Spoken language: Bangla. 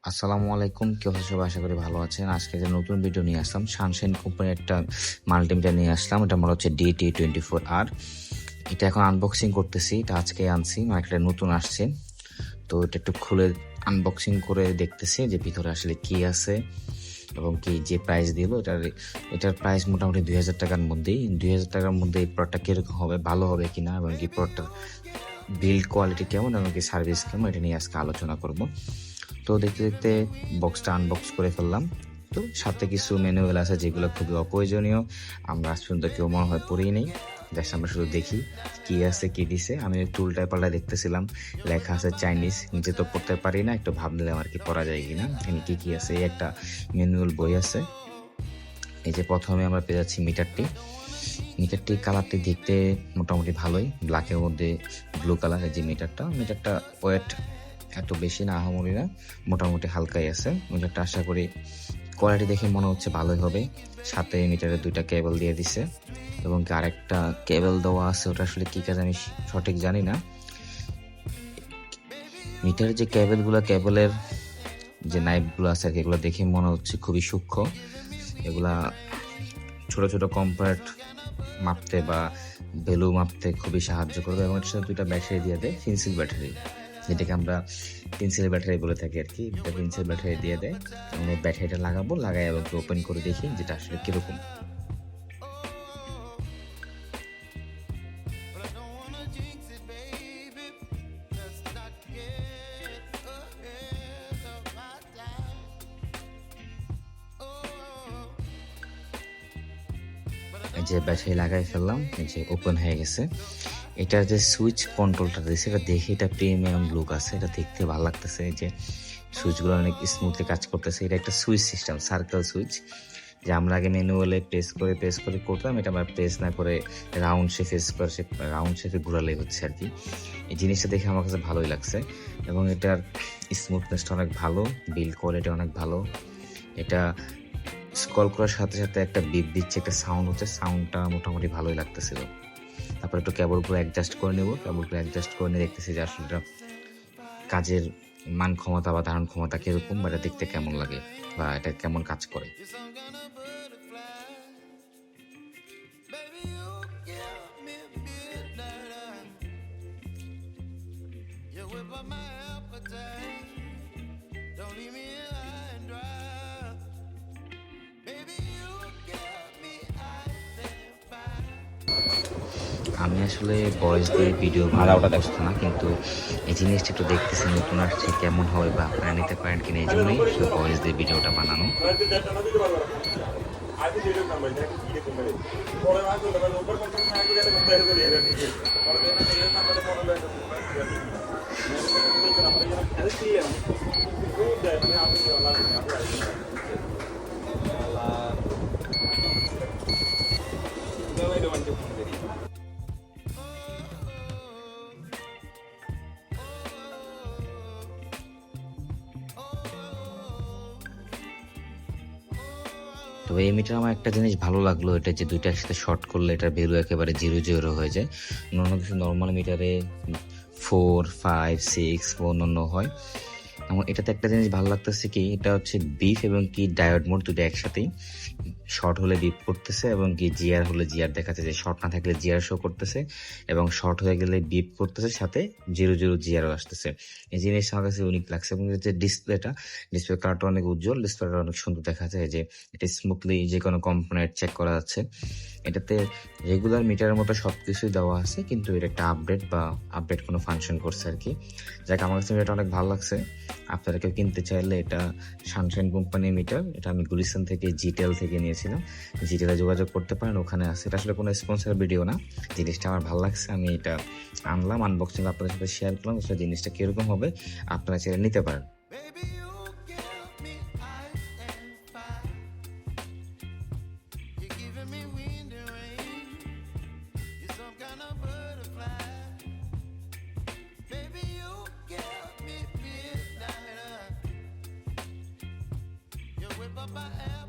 আসসালামু আলাইকুম, কি অবস্থা সবাই? আশা করি ভালো আছেন। আজকে যে নতুন ভিডিও নিয়ে আসলাম, সানশাইন কোম্পানির একটা মাল্টিমিটার নিয়ে আসলাম। এটা আমার হচ্ছে DT24R। এটা এখন আনবক্সিং করতেছি। এটা আজকে আনছি, মার্কেটে নতুন আসছে। তো এটা একটু খুলে আনবক্সিং করে দেখতেছি যে ভিতরে আসলে কি আছে এবং কি যে প্রাইস দিল এটার প্রাইস মোটামুটি 2000 টাকার মধ্যেই। 2000 টাকার মধ্যে এই প্রোডাক্টটা কিরকম হবে, ভালো হবে কিনা, এবং কি প্রোডাক্টের বিল্ড কোয়ালিটি কেমন এবং কি সার্ভিস কেমন, এটা নিয়ে আজকে আলোচনা করব। তো দেখতে দেখতে বক্সটা আনবক্স করে ফেললাম। তো সাথে কিছু ম্যানুয়াল আছে যেগুলো খুবই অপ্রয়োজনীয়, আমরা আজ পর্যন্ত কেউ মনে হয় পড়েই নেই। জাস্ট আমরা শুধু দেখি কি আছে কি দিছে। আমি টুলটায় পাল্টা দেখতেছিলাম, লেখা আছে চাইনিজ, নিজে তো পড়তে পারি না, একটু ভাব নিলাম আর কি পড়া যায় কিনা, এখানে কি কি আছে। এই একটা ম্যানুয়াল বই আছে। এই যে প্রথমে আমরা পেয়ে যাচ্ছি মিটারটি কালারটি দেখতে মোটামুটি ভালোই, ব্ল্যাকের মধ্যে ব্লু কালার। যে মিটারটা ওয়েট এত বেশি না, আহামরি না, মোটামুটি হালকাই আছে। মিটারটা আশা করি কোয়ালিটি দেখে মনে হচ্ছে ভালোই হবে। সাথে মিটারে 2টা কেবল দিয়ে দিছে এবং আরেকটা কেবল দেওয়া আছে, ওটা আসলে কি কাজ আমি সঠিক জানি না। মিটারের যে কেবলের যে নাইফগুলো আছে এগুলো দেখে মনে হচ্ছে খুবই সূক্ষ্ম। এগুলা ছোট ছোট কম্পার্ট মাপতে বা ভ্যালু মাপতে খুবই সাহায্য করবে। এবং এর সাথে 2টা ব্যাটারি দিয়ে দেয়, পেন্সিল ব্যাটারি, যেটাকে আমরা পেন্সিল ব্যাটারি বলে থাকি আর কি। পেন্সিল ব্যাটারি দিয়ে দেয়, আমি ব্যাটারিটা লাগাই এবং ওপেন করে দেখি যেটা আসলে কিরকম। এই যে ব্যাটারি লাগাই ফেললাম, এই যে ওপেন হয়ে গেছে। এটার যে সুইচ কন্ট্রোলটা দিয়েছে, এটা দেখে এটা প্রিমিয়াম লুক আছে, এটা দেখতে ভালো লাগতেছে। এই যে সুইচগুলো অনেক স্মুথলি কাজ করতেছে। এটা একটা সুইচ সিস্টেম, সার্কেল সুইচ, যে আমরা আগে ম্যানুয়ালে প্রেস করে করতাম, এটা আমরা প্রেস না করে রাউন্ড শেপে ঘোরালেই হচ্ছে আর কি। এই জিনিসটা দেখে আমার কাছে ভালোই লাগছে এবং এটার স্মুথনেসটা অনেক ভালো, বিল্ড কোয়ালিটি অনেক ভালো। এটা স্ক্রল করার সাথে সাথে একটা বিপ দিচ্ছে, একটা সাউন্ড হচ্ছে, সাউন্ডটা মোটামুটি ভালোই লাগতেছিল। তারপর একটু কেবলগুলো অ্যাডজাস্ট করে নেবো, কেবলগুলো অ্যাডজাস্ট করে নিয়ে দেখতেছি যে আসলে এটা কাজের মান ক্ষমতা বা ধারণ ক্ষমতা কিরকম, বা এটা দেখতে কেমন লাগে বা এটা কেমন কাজ করে। আমি আসলে ভয়েস দিয়ে ভিডিও বানানো অবস্থা না, কিন্তু এই জিনিসটা একটু দেখতেছি নতুন আসছে, কেমন হবে বা আপনারা নিতে পারেন কিনা, এই জন্যই ভয়েস দিয়ে ভিডিওটা বানানো। তো এই মিটার আমার একটা জিনিস ভালো লাগলো, এটা যে 2টা একসাথে শর্ট করলে এটার ভ্যালু একেবারে 0 হয়ে যায়। অন্য কিছু নর্মাল মিটারে 4, 5, 6 অন্যান্য হয়। এবং এটাতে একটা জিনিস ভালো লাগতেছে কি, এটা হচ্ছে বিফ এবং কি ডায়োড মোড 2টা একসাথেই। শর্ট হলে বিপ করতেছে এবং কি জিআর হলে জিআর দেখাচ্ছে, যে শর্ট না থাকলে জিআর শো করতেছে এবং শর্ট হয়ে গেলে বিপ করতেছে, সাথে 0 জিআরও আসতেছে। এই জিনিসটা আমার কাছে ইউনিক লাগছে। এবং যে ডিসপ্লে কালারটা অনেক উজ্জ্বল, ডিসপ্লেটা অনেক সুন্দর দেখা যায়, যে এটা স্মুথলি যে কোনো কম্পোনেন্ট চেক করা যাচ্ছে। এটাতে রেগুলার মিটারের মতো সবকিছুই দেওয়া আছে, কিন্তু এটা একটা আপডেট কোনো ফাংশন করছে আর কি। যাক, আমার কাছে এটা অনেক ভালো লাগছে। আপনারা কেউ কিনতে চাইলে এটা সানশাইন কোম্পানির মিটার, এটা আমি গুলিস্তান থেকে জিটেল থেকে নিয়েছিলাম। জিটেলে যোগাযোগ করতে পারেন, ওখানে আছে। এটা আসলে কোনো স্পন্সর ভিডিও না, জিনিসটা আমার ভালো লাগছে, আমি এটা আনলাম, আনবক্সিং আপনাদের সাথে শেয়ার করলাম। আসলে জিনিসটা কিরকম হবে আপনারা চাইলে নিতে পারেন। By